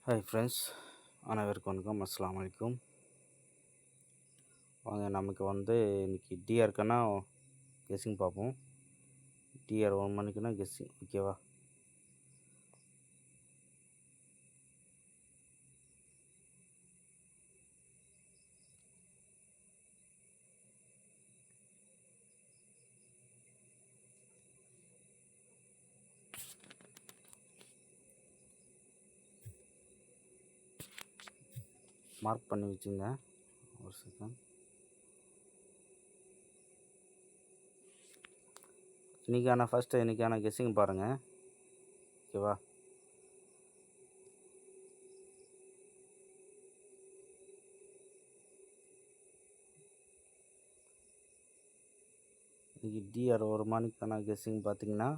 Hi friends, அனைவருக்கும் வணக்கம். அஸ்ஸலாமு அலைக்கும். வாங்க நமக்கு இன்றைக்கி டிஆருக்குன்னா கெஸ்ஸிங் பார்ப்போம். டிஆர் 1 மணிக்குன்னா கெஸ்ஸிங், ஓகேவா? மார்க் பண்ணி வச்சுங்க, ஒரு செகண்ட். இன்றைக்கான கெஸ்ஸிங் பாருங்கள், ஓகேவா? இன்றைக்கி டிஆர் 1 மணிக்கான கெஸ்ஸிங் பார்த்திங்கன்னா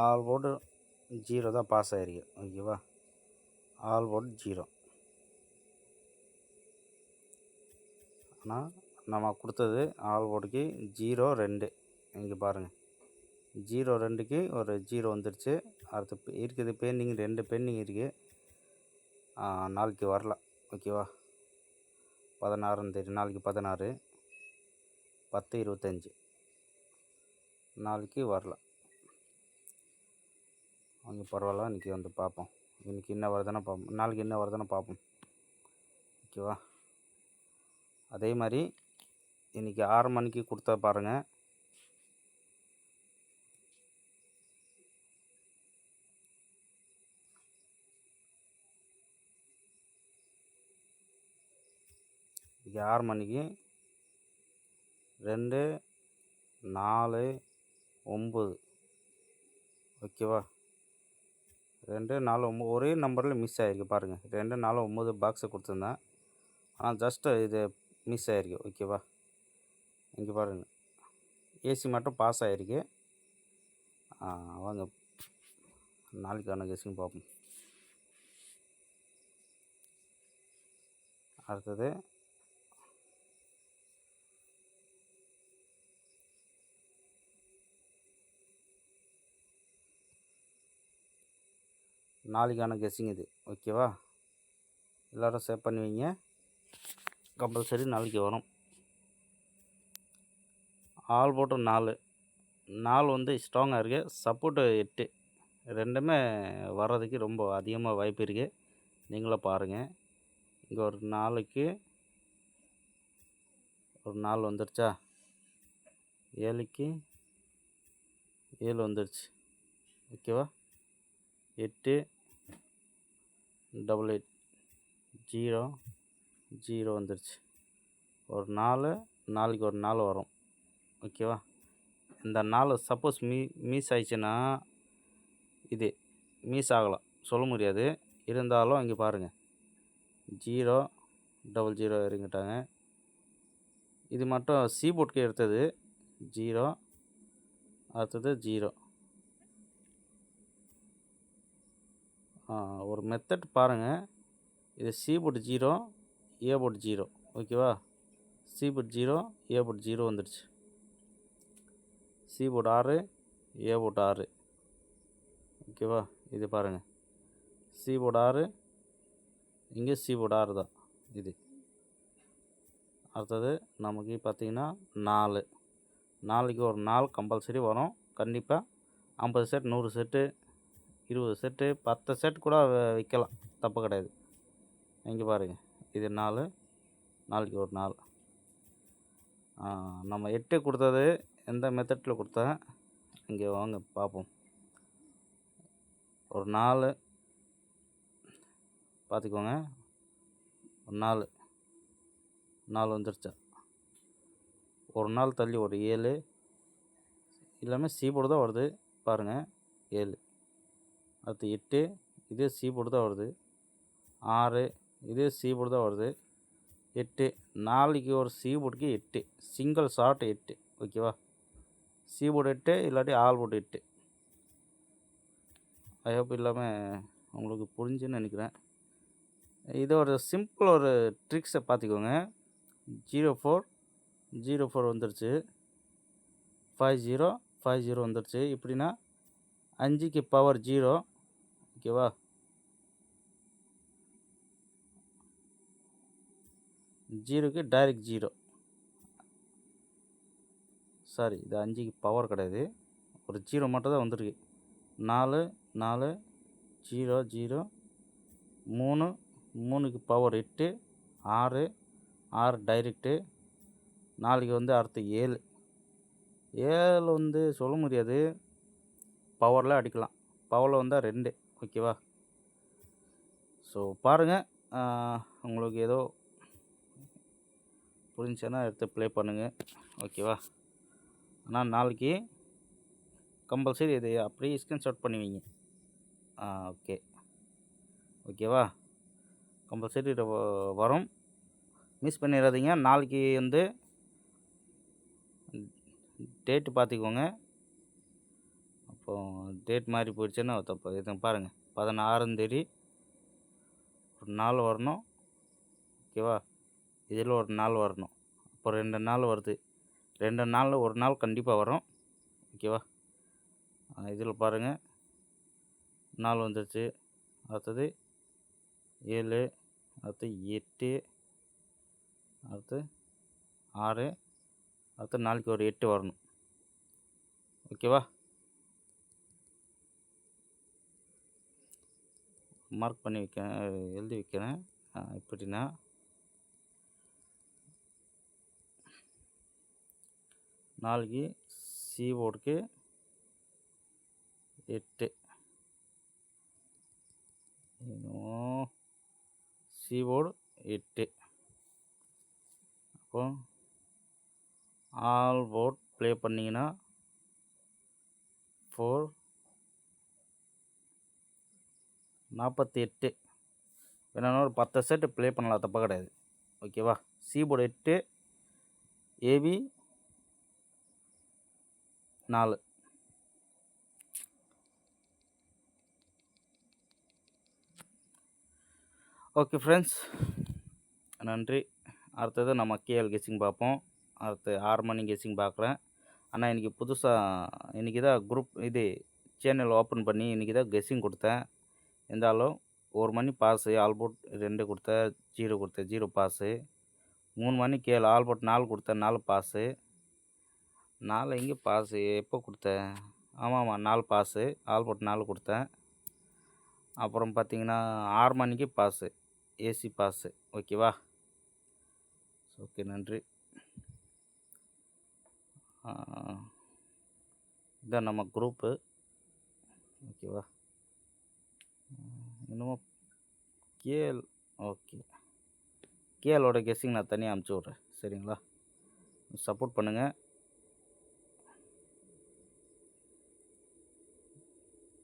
ஆல் போர்டு 0 தான் பாஸ் ஆகிருக்கு, ஓகேவா? All board 0. ஆனால் நம்ம கொடுத்தது ஆல் போர்டுக்கு 0-2. இங்கே பாருங்கள், 0-2க்கு ஒரு 0 வந்துடுச்சு. அடுத்து இருக்குது பெண்டிங், 2 பெண்டிங் இருக்குது. நாளைக்கு வரல, ஓகேவா? 16 தேதி, நாளைக்கு 16, 10-25, நாளைக்கு வரல. அவங்க பரவாயில்ல, இன்றைக்கி பார்ப்போம். இன்றைக்கி என்ன வருதுன்னு பார்ப்போம், நாளைக்கு என்ன வருதுன்னு பார்ப்போம், ஓகேவா? அதே மாதிரி இன்றைக்கி 6 மணிக்கு கொடுத்தா பாருங்கள். இன்றைக்கி 6 மணிக்கு 2, 4, 9, ஓகேவா? 2, 4, 9 ஒரே நம்பரில் மிஸ் ஆகிருக்கு பாருங்கள். 2, 4, 9 பாக்ஸை கொடுத்துருந்தேன், ஆனால் ஜஸ்ட்டு இது மிஸ் ஆகிருக்கு, ஓகேவா? இங்கே பாருங்கள், ஏசி மட்டும் பாஸ் ஆகிருக்கு. வாங்க நாளைக்கான கெஸ்ஸிங் பார்ப்போம். அடுத்தது நாளைக்கான கெஸ்ஸிங் இது, ஓகேவா? எல்லோரும் சேவ் பண்ணி வைங்க, கம்பல்சரி நாளைக்கு வரும். ஆல் போட்டு 4 ஸ்ட்ராங்காக இருக்குது. சப்போர்ட்டு 8, ரெண்டுமே வர்றதுக்கு ரொம்ப அதிகமாக வாய்ப்பு இருக்குது. நீங்களும் பாருங்கள். இங்கே ஒரு 4க்கு ஒரு 4 வந்துடுச்சா, 7க்கு 7 வந்துடுச்சு, ஓகேவா? 8, 88, 0, 0 வந்துடுச்சு. ஒரு 4, நாளைக்கு ஒரு 4 வரும், ஓகேவா? இந்த 4 சப்போஸ் மிஸ் ஆயிடுச்சுன்னா, இது மிஸ் ஆகலாம், சொல்ல முடியாது. இருந்தாலும் இங்கே பாருங்கள், 0, 00 இறங்கிட்டாங்க. இது மட்டும் சீபோர்டுக்கு எடுத்தது 0, அடுத்தது 0. ஒரு மெத்தட் பாருங்கள். இது சீபோர்டு 0, ஏபோர்டு 0, ஓகேவா? சீபோர்டு 0, ஏபோர்டு 0 வந்துடுச்சு. சீபோர்டு 6, ஏபோர்டு 6, ஓகேவா? இது பாருங்கள், சீபோர்டு 6, இங்கே சீபோர்டு 6 தான் இது. அடுத்தது நமக்கு பார்த்திங்கன்னா 4, நாளைக்கு ஒரு 4 கம்பல்சரி வரும் கண்டிப்பாக. 50 செட், 100 செட்டு, 20 செட்டு, 10 செட் கூட விற்கலாம், தப்பு கிடையாது. இங்கே பாருங்கள், இது 4, நாளைக்கு ஒரு 4. நம்ம 8 கொடுத்தது எந்த மெத்தடில் கொடுத்தேன், இங்கே வாங்க பார்ப்போம். ஒரு 4 பார்த்துக்கோங்க, ஒரு 4 வந்துருச்சா. ஒரு நாள் தள்ளி ஒரு 7, எல்லாமே சீபோர்டு தான் வருது பாருங்கள். 7, அடுத்து 8, இதே சீபோர்டு தான் வருது. 6, இதே சீபோர்டு தான் வருது. 8, நாளைக்கு ஒரு சீபோர்டுக்கு 8, சிங்கிள் ஷாட் 8, ஓகேவா? சீபோர்டு 8, இல்லாட்டி ஆல் போர்டு 8. ஐ ஹோப் இல்லாமல் உங்களுக்கு புரிஞ்சுன்னு நினைக்கிறேன். இது ஒரு சிம்பிள் ஒரு ட்ரிக்ஸை பார்த்துக்கோங்க. 04, 04 வந்துருச்சு. 50, 50 வந்துருச்சு. இப்படின்னா 5க்கு பவர் 0. ஓகேவா? 0க்கு டைரக்ட் 0. சாரி, இது 5க்கு பவர் கிடையாது, ஒரு 0 மட்டும் தான் வந்திருக்கு. 4 4 0 0 3 3க்கு பவர் 8 6 6 டைரக்ட்டு. 4க்கு வந்து அடுத்து 7 7 வந்து சொல்ல முடியாது, பவரில் அடிக்கலாம். பவரில் வந்தால் 2. ஓகேவா? ஸோ பாருங்கள், உங்களுக்கு ஏதோ புரிஞ்சுன்னா எடுத்து ப்ளே பண்ணுங்கள். ஓகேவா? ஆனால் நாளைக்கு கம்பல்சரி இதை அப்படியே ஸ்க்ரீன்ஷாட் பண்ணுவீங்க. ஓகே ஓகேவா? கம்பல்சரி இது வரும், மிஸ் பண்ணிடாதீங்க. நாளைக்கு வந்து டேட்டு பார்த்துக்கோங்க. அப்போ டேட் மாறி போயிடுச்சுன்னா தப்பு. இது பாருங்கள், 16ஆம் தேதி ஒரு நாள் வரணும். ஓகேவா? இதில் ஒரு நாள் வரணும். இப்போ 2 நாள் வருது. 2 நாளில் ஒரு நாள் கண்டிப்பாக வரும். ஓகேவா? இதில் பாருங்கள், நாள் வந்துடுச்சு. அடுத்தது 7, அடுத்து 8, அடுத்து 6, அடுத்து நாளைக்கு ஒரு 8 வரணும். ஓகேவா? மார்க் பண்ணி எழுதி வைக்கிறேன். எப்படின்னா, நாளைக்கு சி போர்டுக்கு 8, சி போர்டு 8. அப்போ ஆல் போர்ட் ப்ளே பண்ணிங்கன்னா 4 48. வேணும்னா ஒரு 10 செட்டு ப்ளே பண்ணலாம், தப்பாக கிடையாது. ஓகேவா? C board 8, AB 4. Okay friends, நன்றி. அடுத்தது நம்ம கேஎல் கெஸ்ஸிங் பார்ப்போம். அடுத்து ஹார்மோனி கெஸ்ஸிங் பார்க்குறேன். ஆனால் இன்றைக்கி புதுசாக இன்றைக்கி தான் குரூப் இது சேனல் ஓப்பன் பண்ணி இன்றைக்கி தான் கெஸ்ஸிங் கொடுத்தேன். இருந்தாலும் 1 மணி பாஸு, ஆல்போர்ட் 2 கொடுத்தேன், 0 கொடுத்தேன், 0 பாஸு. 3 மணி கேஎல் ஆல்போர்ட் 4 கொடுத்தேன், 4 பாஸு. 4 எங்கே பாஸு எப்போ கொடுத்தேன்? ஆமாம் 4 பாஸு, ஆல்போர்ட் 4 கொடுத்தேன். அப்புறம் பார்த்தீங்கன்னா ஹார்மோனிக்கு பாஸு, ஏசி பாஸு. ஓகேவா? ஓகே, நன்றி. இதான் நம்ம குரூப்பு. ஓகேவா? இன்னமும் கேஎல், ஓகே, கேஎலோட கெஸ்ஸிங் நான் தனியாக அனுப்பிச்சி விட்றேன். சரிங்களா? சப்போர்ட் பண்ணுங்கள்.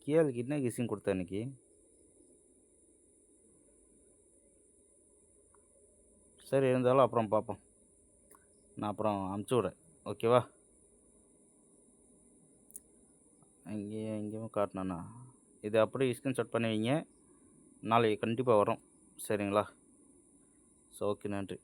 கேஎலுக்கு என்ன கெஸ்ஸிங் கொடுத்தேன் இன்றைக்கி? சரி, இருந்தாலும் அப்புறம் பார்ப்போம். நான் அப்புறம் அனுப்பிச்சி விட்றேன். ஓகேவா? எங்கேயும் காட்டினேண்ணா, இது அப்படியே ஸ்க்ரீன்ஷாட் பண்ணி வைங்க. நாளைக்கு கண்டிப்பாக வரும். சரிங்களா? ஸோ ஓகே, நன்றி.